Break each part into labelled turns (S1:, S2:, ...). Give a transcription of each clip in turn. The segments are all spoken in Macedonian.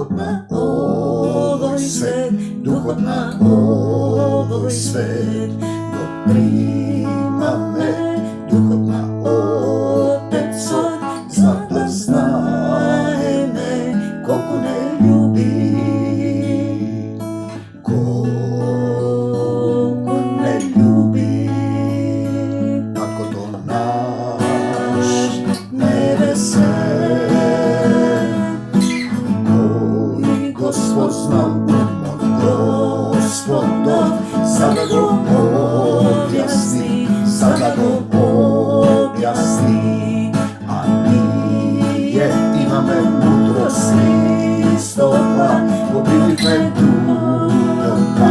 S1: duhot na ovoj svet, duhot na ovoj svet, no prima me, duhot na Otecov, zna da znaje me, koliko ne ljubi, koliko ne ljubi, tako to naš nebesen, koji Gospod znal umot Gospodov, sada go objasni, sada go objasni, a nije imame mudrosti Kristova, pobili me duhota,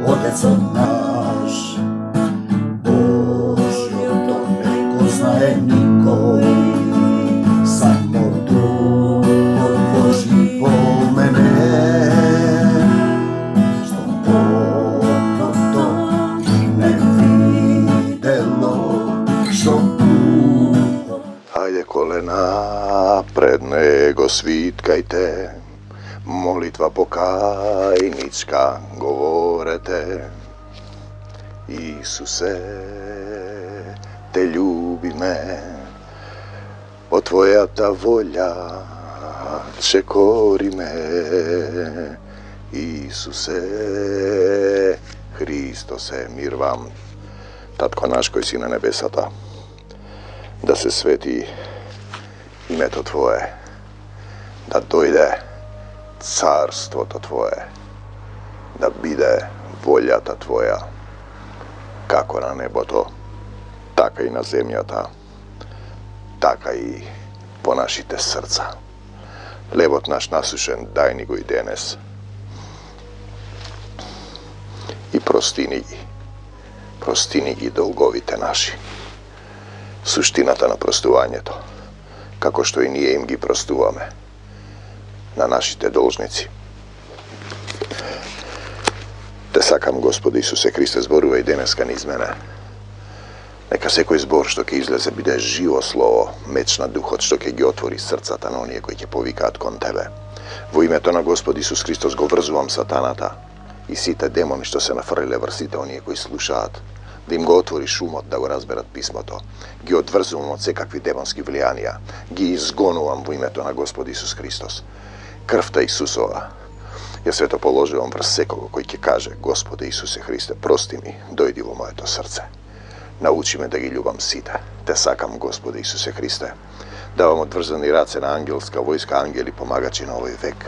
S1: Otecov naš. Božjo to ne poznaje niko, samo Duh Božji po mene, što oko to ne videlo, što uho.
S2: Hajde kolena pred nego svitkajte, molitva pokajnička govorete. Isuse, te ljubi me, o tvoja ta volja čekori me. Isuse, Hristose, mir vam, Tatko naš koji si na nebesata, da se sveti ime to tvoje, da dojde carstvo to tvoje, da bide volja ta tvoja, kako na nebo to, taka i na zemlja ta, taka i po našite srca. Levot naš nasušen, daj ni go i denes. I prostini gi dolgovite naši. Suštinata na prostuvanje to, kako što i nije im gi prostuvame, na našite dolžnici. Te sakam, Gospode Isuse Hriste, zboruva i deneska niz mene. Neka sekoj zbor što ke izleze bide živo slovo, meč na duhot što ke gi otvori srca ta na onije koji ke povikat kon tebe. Vo ime to na Gospod Isus Hristos go vrzuvam satanata i site demoni što se nafrlile vrsite onije koji slušat, da im go otvori šumot da go razberat pismoto, gi odvrzuvam od sekakvi demonski vlijanija, gi izgonuvam vo ime to na Gospod Isus Hristos. Krvta Isusova, ja sve to položivam vrst sekoga koji ke kaže, Gospode Isuse Hriste, prosti mi, dojdi vo moje to srce. Nauči me da gi ljubam site, te sakam, Gospode Isuse Hriste, da vam odvrzani race na angelska vojska, angeli pomagači na ovaj vek.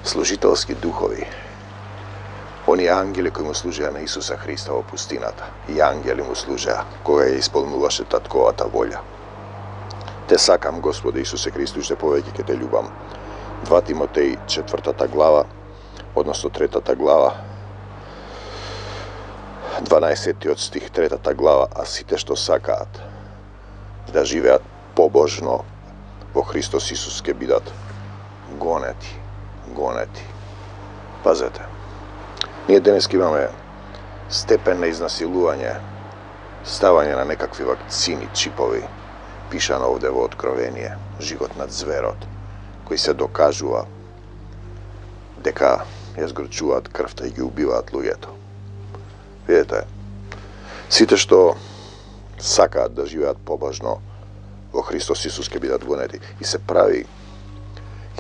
S2: Služiteljski duhovi, oni angeli koji mu služe na Isusa Hrista o pustinata, i angeli mu služe koga je ispolnuvaše tatkovata volja. Te sakam, Gospode Isuse Hristu, što poveki ke te ljubam. 2 Timotej 4. glava, odnosno 3. glava, 12. od stih 3. glava, a site što sakat da živeat pobožno vo Hristos Isuske bidat goneti. Pazete, nije deneski imame stepen na iznasiluvanje, stavanje na nekakvi vakcini, čipovi, pišano ovdje vo otkrovenije, život nad zverot, koji se dokažuva deka je zgorčuvat krvta i gi ubivat lujeto. Vidite, site što sakat da živeat pobožno vo Hristos Isuske bidat goneti i se pravi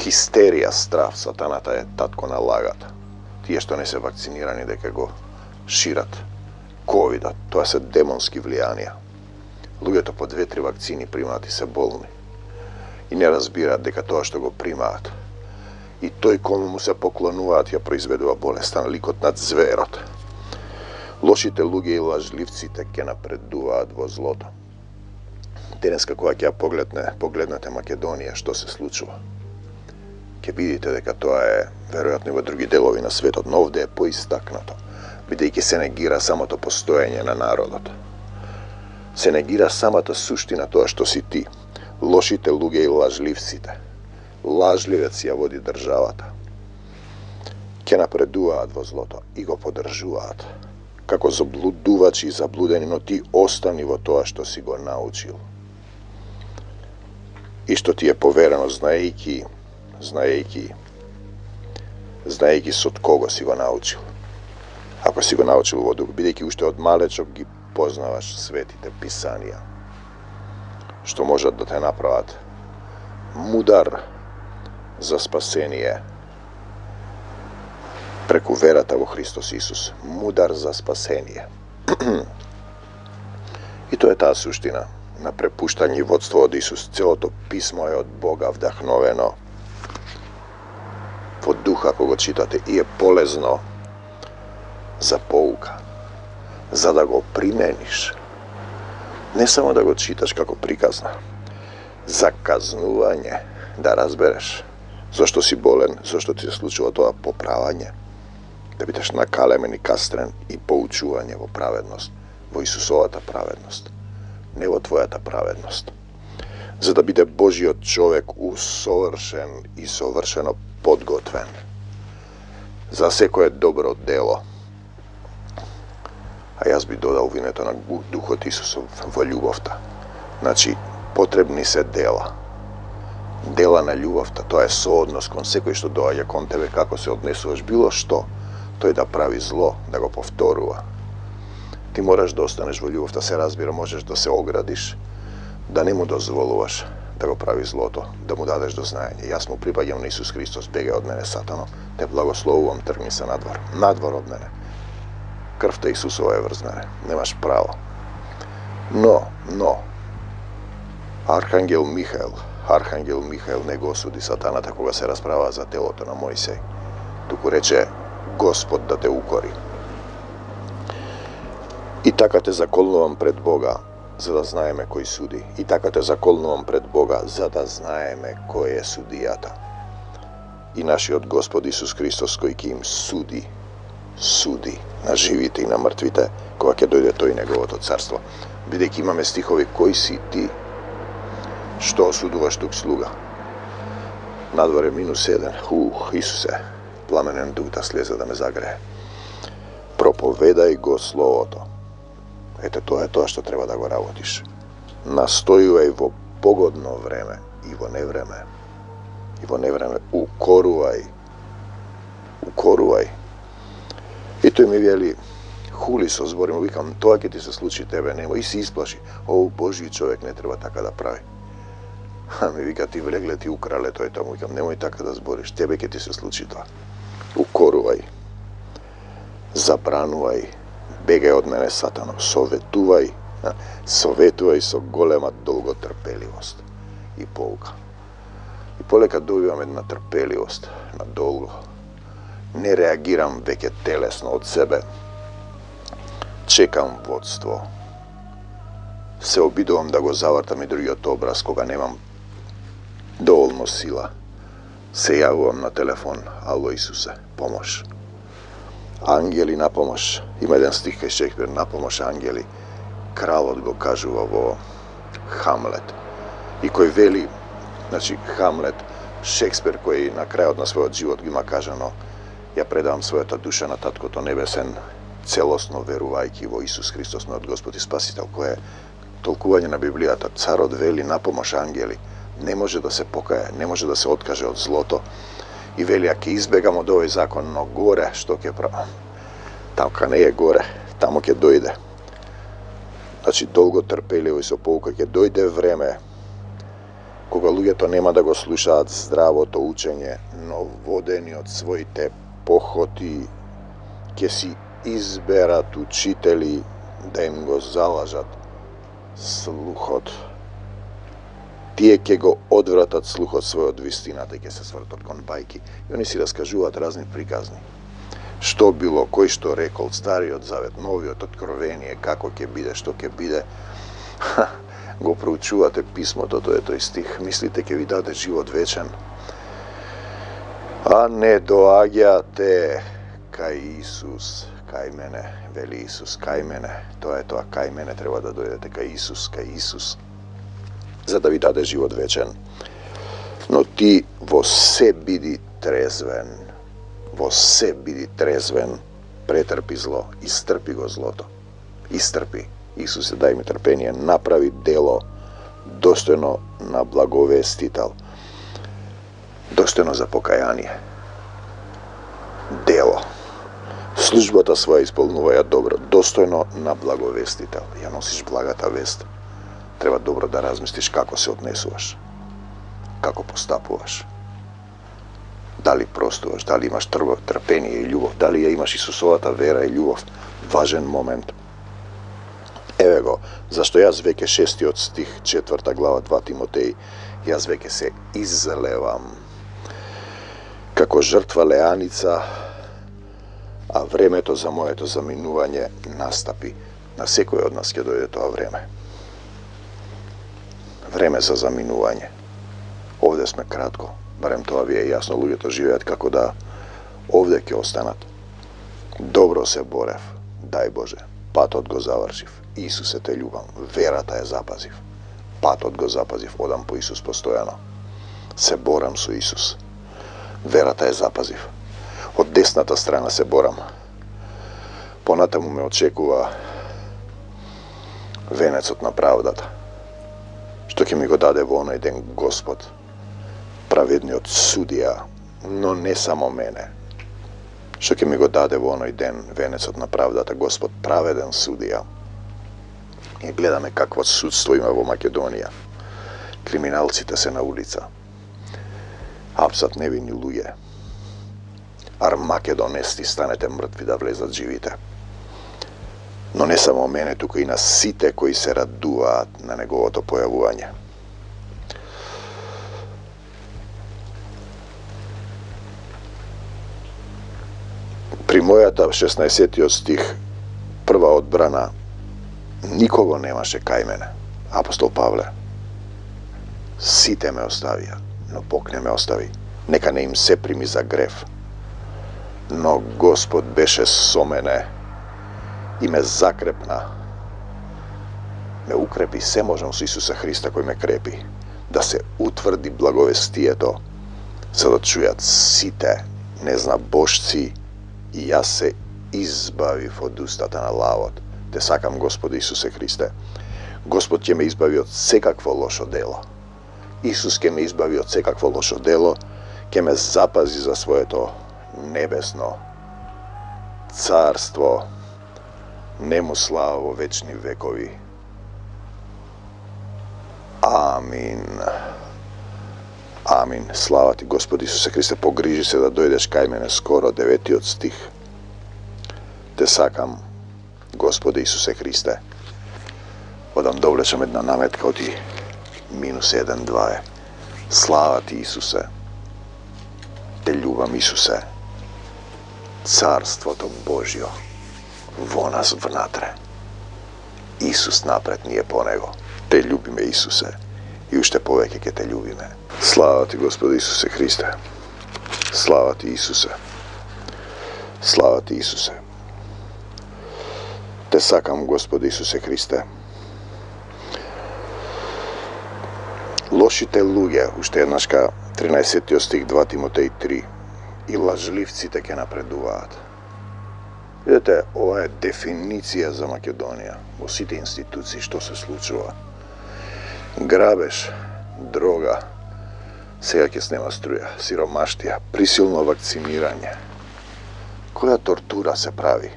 S2: histerija, strah satanata je tatko nalagat. Tije što ne se vakcinirani deke go širat covida, to je se demonski vlijanija. Lujeto po 2-3 vakcini primati se bolni i ne razbirat deka to što go primat i toj komu mu se poklonuvat ja proizvedova bolestan likot nad zverot. Lošite luge i lažljivci te ke napreduvat vo zloto. Deneska koja ke ja poglednete Makedonije što se slučuva. Ke vidite deka to je verojatno i drugi delovi na svetot, no ovdje je poistaknuto. Bide i ke se negira samo to postojenje na narodot. Se negira sama ta suština toa što si ti. Lošite luge i lažljivcite. Lažljivec ja vodi državata. Ke napreduvat vo zloto i go podržuvat. Kako zabluduvač i zabludeni, no ti ostani vo toa što si go naučil. I što ti je povereno znajeki знаејќи со кого си го научил. Ако си го научил во дух, бидејќи уште од малечок ги познаваш светите писанија, што можат да те направат мудар за спасение преку верата во Христос Исус. Мудар за спасение. И тоа е таа суштина на препуштање и водство од Исус. Целото писмо е од Бога вдахновено во духа ако го читате и е полезно за поука, за да го примениш. Не само да го читаш како приказна, за казнување, да разбереш зошто си болен, зошто ти се случува тоа, поправање, да бидеш накалемен и кастрен и поучување во праведност, во Исусовата праведност, не во твојата праведност, за да биде Божиот човек усовршен и совршено подготвен за секое добро дело. А јас би додал винето на Духот Исусов во љубовта. Значи, потребни се дела. Дела на љубовта, тоа е сооднос кон секој што доаѓа кон тебе, како се однесуваш било што, тој да прави зло, да го повторува. Ти мораш да останеш во љубовта, се разбира, можеш да се оградиш, да не му дозволуваш да го прави злото, да му дадеш до знаење. Јас му припаѓам на Исус Христос, бегај од мене, Сатано, те благословувам, тргни се надвор, надвор од мене. Крвта Исусова е врз мене, немаш право. Но, Архангел Михаил не го осуди сатаната кога се расправа за телото на Мојсей, туку рече Господ да те укори. И така те заколнувам пред Бога, за да знаеме кој суди. И така те заколнувам пред Бога, за да знаеме кој е судијата. И нашиот Господ Исус Христос, кој ќе им суди на живите и на мртвите, кога ќе дојде тој неговото царство. Бидејќи имаме стихови, кој си ти, што осудуваш тук слуга? Надвор е -1. Исусе, пламенен дух да слезе да ме загрее. Проповедај го Словото. Ете, тоа е тоа што треба да го работиш. Настојувај во погодно време и во невреме. Укорувај. И тој ми вели, хули со збори, му викам, тоа ќе ти се случи тебе, нема. И се исплаши. Божи човек не треба така да прави. Ми вика, ти влегле, ти украле тој тоа. Му викам, немој така да збориш, тебе ќе ти се случи тоа. Укорувај. Забранувај. Бегај од мене, Сатано. Советувај со голема долготрпеливост и поука. И полека добивам една трпеливост на долго. Не реагирам веќе телесно од себе. Чекам водство. Се обидувам да го завртам и другиот образ кога немам доволно сила. Се јавувам на телефон. Ало, Исусе, помош. Ангели на помош. Има еден стих кај Шекспир, на помош ангели. Кралот го кажува во Хамлет. И кој вели, значи Хамлет, Шекспир кој на крајот на својот живот ги има кажано, ја предавам својата душа на Таткото Небесен, целосно верувајќи во Исус Христос, мојот Господ и Спасител, кој е толкување на Библијата. Царот вели на помош ангели, не може да се покае, не може да се откаже од злото. И вели, а ќе избегам од овој закон, но горе, што ќе правам? Тамка не е горе, тамо ќе дојде. Значи, долго трпеливо и со поука ќе дојде време кога луѓето нема да го слушаат здравото учење, но водени од своите похоти ќе си изберат учители да им го залажат слухот. Тие ќе го одвратат слухот свој од вистината и ќе се свртат кон бајки. И они си раскажуваат разни приказни. Што било, кој што рекол, Стариот Завет, Новиот, Откровение, како ќе биде, што ќе биде. Го проучувате писмото, тоа е тој стих, мислите ќе ви даде живот вечен. А не доаѓате кај Исус, кај мене, вели Исус, кај мене. Тоа е тоа, кај мене треба да дојдете, кај Исус, за да ви даде живот вечен. Но ти во се биди трезвен, претрпи зло, истрпи го злото. Истрпи. Исусе, дај ми трпение, направи дело достојно на благовестител, достојно за покаяние. дело. Службата своја исполнуваја добро, достојно на благовестител. Ја носиш благата вест. Треба добро да размислиш како се однесуваш, како постапуваш. Дали простуваш, дали имаш трпение и љубов, дали ја имаш Исусовата вера и љубов. Важен момент. Еве го, зашто јас веќе 6 стих, 4 глава 2 Тимотеј, јас веќе се излевам како жртва леаница, а времето за моето заминување настапи. На секој од нас ќе дојде тоа време. Време за заминување. Овде сме кратко, барем тоа ви е јасно, луѓето живеат како да овде ќе останат. Добро се борев, дај Боже, патот го завршив, Исусе те љубам, верата ја запазив, патот го запазив, одам по Исус постојано, се борам со Исус, верата ја запазив, од десната страна се борам, понатаму ме очекува венецот на правдата, што ќе ми го даде во оној ден Господ, праведниот судија, но не само мене, што ќе ми го даде во оној ден венецот на правдата, Господ праведен судија. И гледаме какво судство има во Македонија. Криминалците се на улица. Апсат невини луѓе. Армакедонести станете мртви да влезат живите. Но не само мене, туку и на сите кои се радуваат на неговото појавување. При мојата 16 стих, прва одбрана, никого немаше кај мене. Апостол Павле, сите ме оставија, но Бог не ме остави. Нека не им се прими за грев. Но Господ беше со мене и ме закрепна. Ме укрепи, се можам со Исуса Христа кој ме крепи. Да се утврди благовестието, за да чујат сите незнабожци, и јас се избавив од устата на лавот. Те сакам, Господи Исусе Христе. Господ ќе ме избави од секакво лошо дело. Исус ќе ме избави од секакво лошо дело, ќе ме запази за своето небесно царство, нему слава во вечни векови. Амин. Амин. Слава ти, Господи Исусе Христе, погрижи се да дојдеш кај мене скоро, 9 стих. Те сакам, Господи Исусе Христе. Одам да увлечам една наметка од и -1-2 е. Слава ти, Исусе. Те љубам, Исусе. Царството Божјо во нас внатре. Исус напред, ние по него. Те љубиме, Исусе. И уште повеќе ќе те љубиме. Слава ти, Господи Исусе Христе. Слава ти, Исусе. Слава ти, Исусе. Те сакам, Господи Исусе Христе. Лошите луѓе, уште еднашка 13 стих 2 Тимотеј 3, и лажливците ќе напредуваат. Видете, ова е дефиниција за Македонија, во сите институции што се случува. Грабеж, дрога, сега ќе снема струја, сиромаштија, присилно вакцинирање. Која тортура се прави?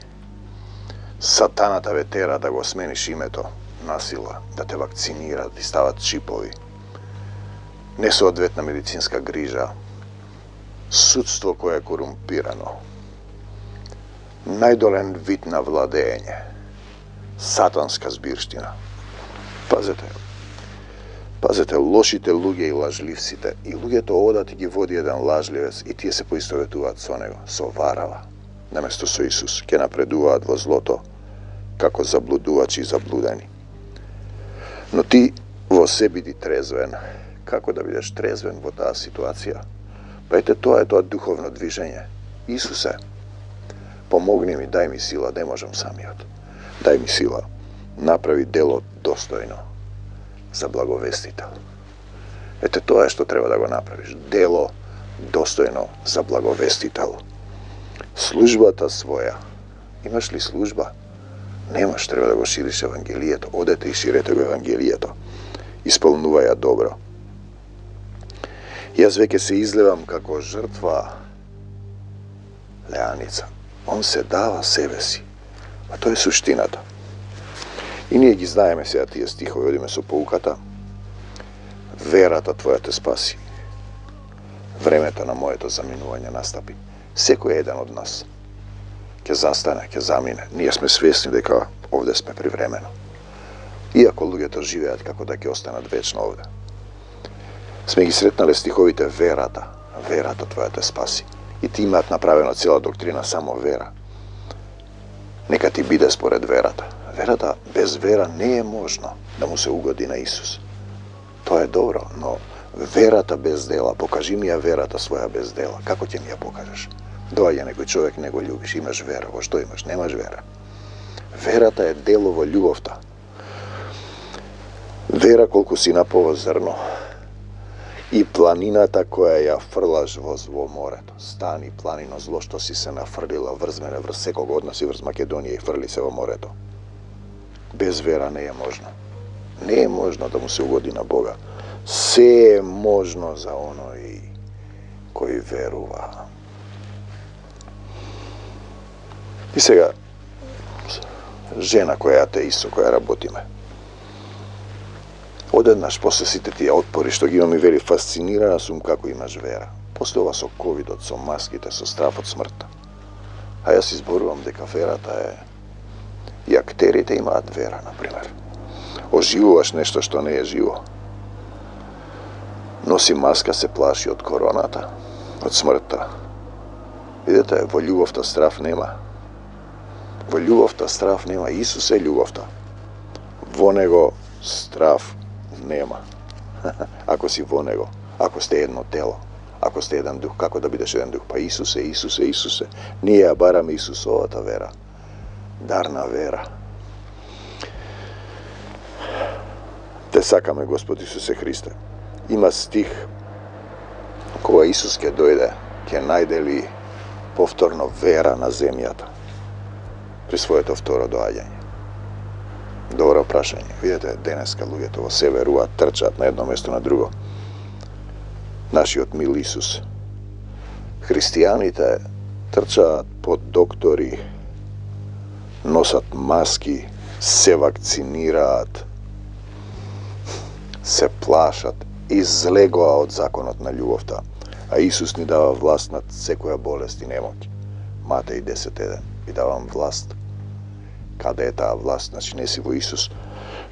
S2: Сатаната ве тера да го смениш името насила, да те вакцинира, да ти стават чипови. Несоодветна медицинска грижа, судство кое е корумпирано, најдолен вид на владење, сатанска збирштина. Пазете, лошите луѓе и лажливците, и луѓето одат и ги води еден лажливец и тие се поистоветуваат со него, со варава, наместо со Исус, ќе напредуваат во злото, како заблудувачи и заблудени. Но ти во се биди трезвен. Како да бидеш трезвен во таа ситуација? Па ете, тоа е тоа духовно движење. Исусе, помогни ми, дај ми сила, не можам самиот. Дај ми сила, направи дело достојно за благовестител. Ете, тоа е што треба да го направиш. Дело достојно за благовестител. Службата своја. Имаш ли служба? Немаш, треба да го шириш Евангелието. Одете и ширете го Евангелието. Исполнувај ја добро. Јас веќе се излевам како жртва Leanica. On se dava sebe si. A to je suštiната. И ние ги знаеме сега тие стихови, одиме со поуката. Верата твоја те спаси. Времето на моето заминување настапи. Секој еден од нас ќе застане, ќе замине. Ние сме свесни дека овде сме привремено. Иако луѓето живеат како да ќе останат вечно овде. Сме ги сретнале стиховите верата. Верата твоја те спаси. И ти имаат направено цела доктрина само вера. Нека ти биде според верата. Верата без вера не е можно да му се угоди на Исус. Тоа е добро, но верата без дела, покажи ми ја верата своја без дела. Како ќе ми ја покажеш? Доаѓа некој човек, не го љубиш, имаш вера, во што имаш? Немаш вера. Верата е дело во љубовта. Вера колку си напово зрно. И планината која ја фрлаш во морето. Стани планино зло што си се нафрлила врз мене, врз секого од нас и врз Македонија и фрли се во морето. Без вера не е можно. Не е можно да му се угоди на Бога. Се е можно за оној кој верува. И сега, жена која е атеист, со која работиме. Одеднаш, после сите тие отпори што ги имам и вели, фасцинирана сум како имаш вера. После ова со ковидот, со маските, со страф од смртта. А јас изборувам дека верата е... И актерите имаат вера, например. Оживуваш нешто што не е живо. Носи маска, се плаши од короната, од смртта. Видете, во љубовта страф нема. Во љубовта страф нема. Исус е љубовта. Во него страф нема. Ако си во него, ако сте едно тело, ако сте еден дух, како да бидеш еден дух? Па Исусе, Исусе, Исусе. Ние ја бараме Исусовата вера. Дарна вера. Те сакаме Господ Исусе Христе. Има стих кога Исус ќе дојде, ќе најде ли повторно вера на земјата при своето второ доаѓање? Добро прашање. Видете, денеска луѓето во се веруваат, трчаат на едно место на друго. Нашиот мил Исус. Христијаните трчаат под доктори, носат маски, се вакцинираат, се плашат, излегоа од законот на љубовта. А Исус ни дава власт над секоја болест и немоќ. Матеј 10:1. Ви давам власт. Каде е таа власт? Значи не си во Исус.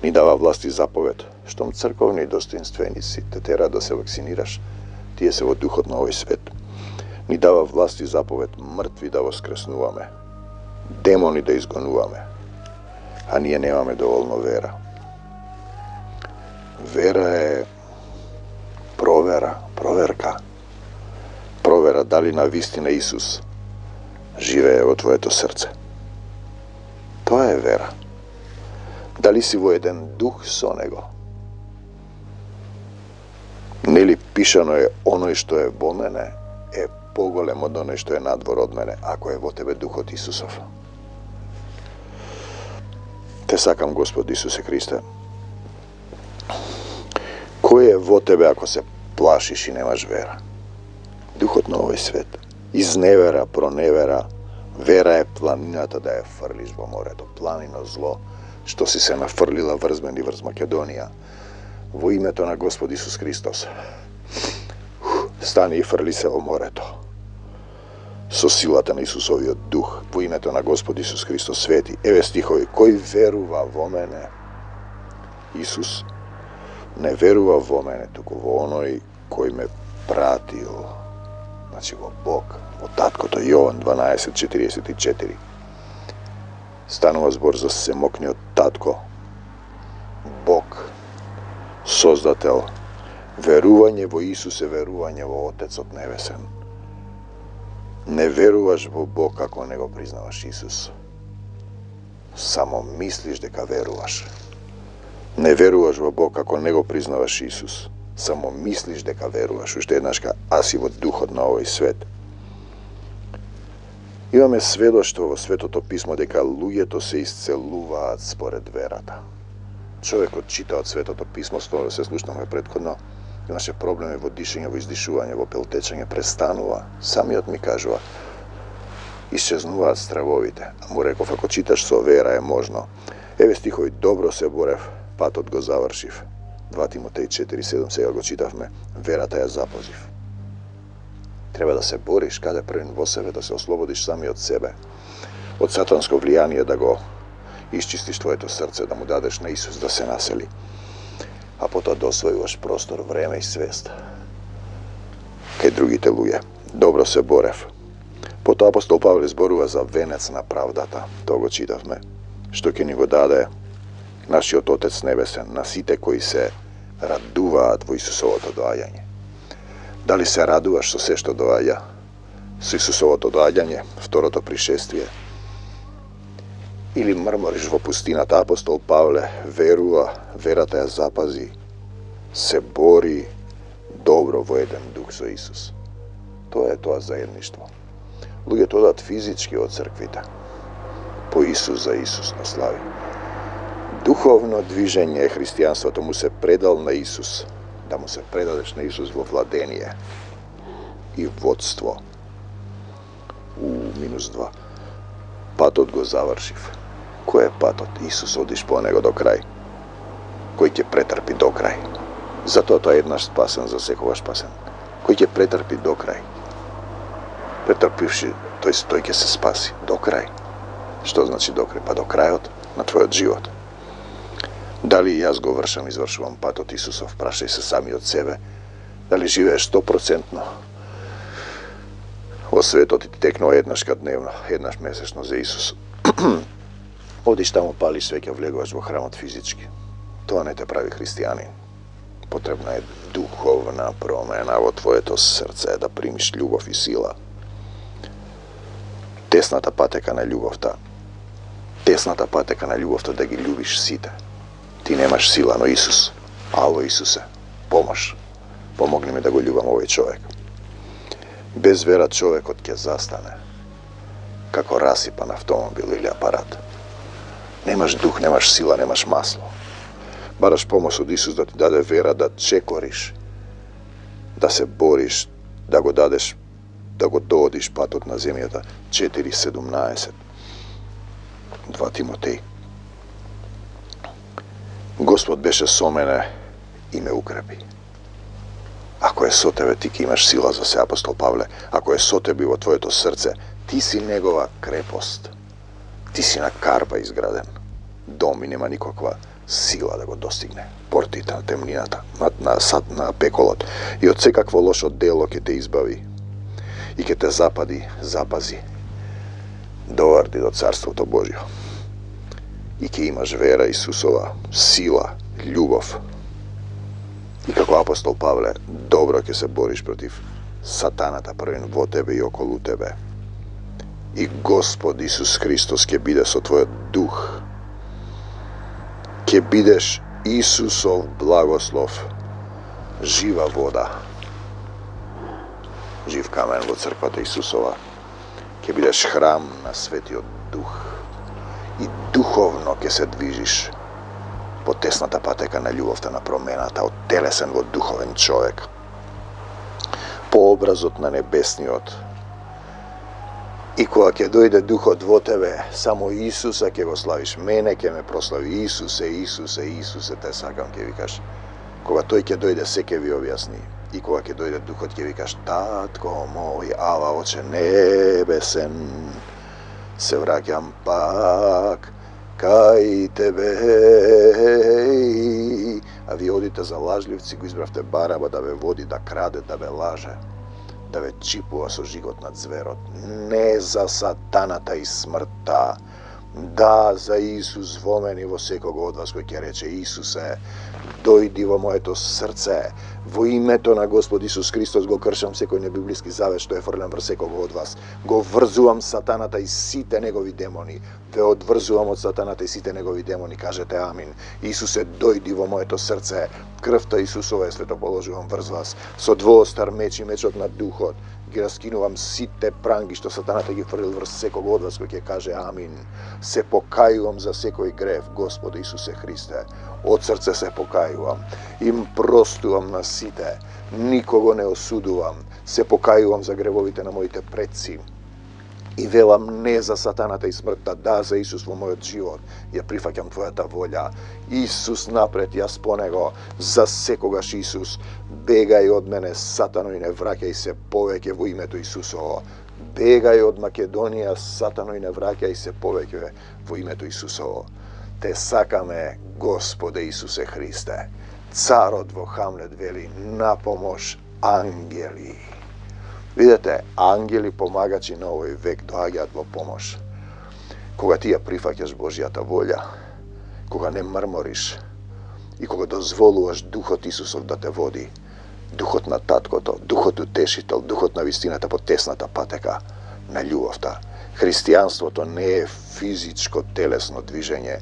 S2: Ни дава власт и заповед. Штом црковни достоинственици те тера да се вакцинираш, тие се во духот на овој свет. Ни дава власт и заповед мртви да воскреснуваме, демони да изгонуваме, а ние немаме доволно вера. Вера е проверка. Провера дали на вистина Исус живее во твоето срце. Тоа е вера. Дали си во еден дух со Него? Нели пишано е оној што е во мене е поголем од оној што е надвор од мене, ако е во тебе духот Исусов. Те сакам, Господ Исусе Христе. Кој е во тебе ако се плашиш и немаш вера? Духот на овој свет. Изневера, проневера. Вера е планината да ја фрлиш во морето. Планино зло, што си се нафрлила врз мене и врз Македонија. Во името на Господ Исус Христос. Стани и фрли се во морето. Со силата на Исусовиот дух. Во името на Господ Исус Христос свети. Еве стихови. Кој верува во мене? Исус не верува во мене, туку во оној кој ме пратил. Значи во Бог, во Таткото. Јован 12:44. Станува збор за семокниот Татко. Бог, Создател. Верување во Исус е верување во Отецот Небесен. Не веруваш во Бог ако не го признаваш Исус. Само мислиш дека веруваш. Не веруваш во Бог ако не го признаваш Исус. Само мислиш дека веруваш. Уште еднашка, а си во духот на овој свет. Имаме сведоштво во Светото Писмо дека луѓето се исцелуваат според верата. Човекот чита од Светото Писмо, тоа се слушнаме претходно, имаше проблеми во дишење, во издишување, во пелтечење, престанува. Самиот ми кажува, изчезнуваат стравовите. А му реков, ако читаш со вера е можно. Еве стихови, добро се борев, патот го завршив. 2 Тимотеј 4:7 сега го читавме, верата ја запазив. Треба да се бориш каде првен во себе, да се ослободиш сами од себе, од сатанско влијание, да го исчистиш твоето срце, да му дадеш на Исус да се насели, а потоа да освојуваш простор, време и свест кај другите луѓе. Добро се борев. Потоа апостол Павле зборува за венец на правдата, тоа го читавме, што ќе ни го даде нашиот Отец Небесен на сите кои се радуваат во Исусовото доаѓање. Дали се радуваш со се што доаѓа? Со Исусовото доаѓање, второто пришествие? Или мрмориш во пустината? Апостол Павле верува, верата ја запази, се бори добро во еден дух со Исус. Тоа е тоа заедништво. Луѓето одат физички од црквите, по Исус за Исус на слави. Духовно движење е христијанството, му се предал на Исус, да му се предадеш на Исус во владение и водство. -2. Патот го завршив. Кој е патот? Исус, одиш по него до крај. Кој ќе претрпи до крај? Затоа тоа е еднаш спасен, за секогаш спасен. Кој ќе претрпи до крај? Претрпивши, тој ќе се спаси до крај. Што значи до крај? Па до крајот на твојот живот. Дали јас го извршувам патот Исусов, прашај се сами од себе. Дали живееш 100% во светот и ти текнува еднаш дневно, еднаш месечно за Исус. Одиш таму, палиш свеќа, влегуваш во храмот физички. Тоа не те прави христијанин. Потребна е духовна промена во твоето срце, да примиш љубов и сила. Тесната патека на љубовта. Тесната патека на љубовта да ги љубиш сите. Ти немаш сила, но Исус. Ало, Исусе, помош. Помогни ми да го љубам овој човек. Без вера човекот ќе застане, како расипан автомобил или апарат. Немаш дух, немаш сила, немаш масло. Бараш помош од Исус да ти даде вера, да чекориш, да се бориш, да го дадеш, да го доодиш патот на земјата. 4:17. 2 Тимотеј. Господ беше со мене и ме укрепи. Ако е со тебе, ти ќе имаш сила за се, апостол Павле. Ако е со тебе во твоето срце, ти си негова крепост. Ти си на карпа изграден. Дом и нема никаква сила да го достигне. Портите на темнината, на пеколот и од секакво лошо дело ќе те избави и ќе те запази, доварди до Царството Божјо. И ќе имаш вера Исусова, сила, љубов. И како апостол Павле, добро ќе се бориш против сатаната првен во тебе и околу тебе. И Господ Исус Христос ќе биде со твојот дух. Ќе бидеш Исусов благослов, жива вода, жив камен во црквата Исусова. Ќе бидеш храм на Светиот Дух и духовно ќе се движиш по тесната патека на љубовта, на промената од телесен во духовен човек, по образот на небесниот. И кога ќе дојде Духот во тебе, само Исуса ќе го славиш. Мене ќе ме прослави. Исусе, Исусе, Исусе, те сакам, ќе викаш. Кога тој ќе дојде, се ќе ви објасни. И кога ќе дојде Духот, ќе викаш: Татко мој, Ава, Оче небесен, се враќам пак кај тебе. А вие одите за лажливци, го избравте Бараба да ве води, да краде, да ве лаже, да ве чипува со жигот на зверот. Не за сатаната и смртта, да за Исус во мене и во секого од вас кој ќе рече: Исусе, дојди во моето срце. Во името на Господ Исус Христос го кршам секој небиблиски завет што е фрлен врз секого од вас. Го врзувам сатаната и сите негови демони. Ве одврзувам од сатаната и сите негови демони. Кажете амин. Исусе, дојди во моето срце. Крвта Исусова е свето положувам врз вас. Со двоостар меч и мечот на Духот ги раскинувам сите пранги што сатаната ги фрлил врз секого од вас кој ќе каже амин. Се покајувам за секој грев, Господи Исусе Христе. Од срце се покајувам. Им простувам на сите. Никого не осудувам. Се покајувам за гревовите на моите предци. и велам не за сатаната и смртта, да за Исус во мојот живот. Ја прифаќам Твојата волја. Исус напред, јас по Него. За секогаш Исус, бегај од мене, сатано, и не враќај се повеќе во името Исусово. Бегај од Македонија, сатано, и не враќај се повеќе во името Исусово. Те сакаме, Господе Исусе Христе. Царот во Хамлет вели, на помош ангели. Видете, ангели помагачи на овој век доаѓаат во помош. Кога ти ја прифаќаш Божјата волја, кога не мрмориш и кога дозволуваш Духот Исусов да те води, Духот на Таткото, Духот Утешител, Духот на вистината по тесната патека на љубовта. Христијанството не е физичко телесно движење,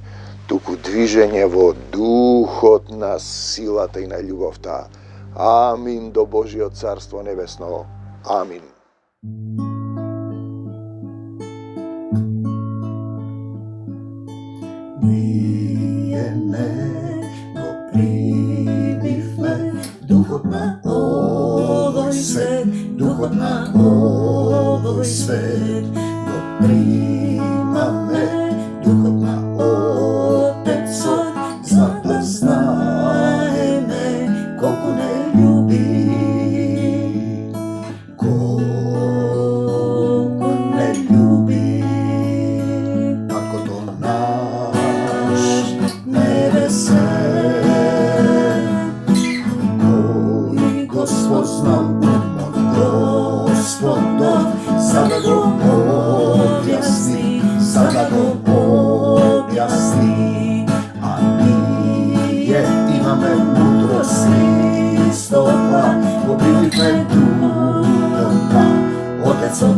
S2: туку движење во Духот на силата и на љубовта. Амин до Божиот Царство Небесно. Амин.
S1: Ние не го примивме Духот на овој свет, Духот на овој свет, го примаме Духот на Отецот, за да знаеме колку не љуби. Spoznam umot Gospodov, sada go objasni, a nije imame mudrost Hristova, pobili me Duha, Otec od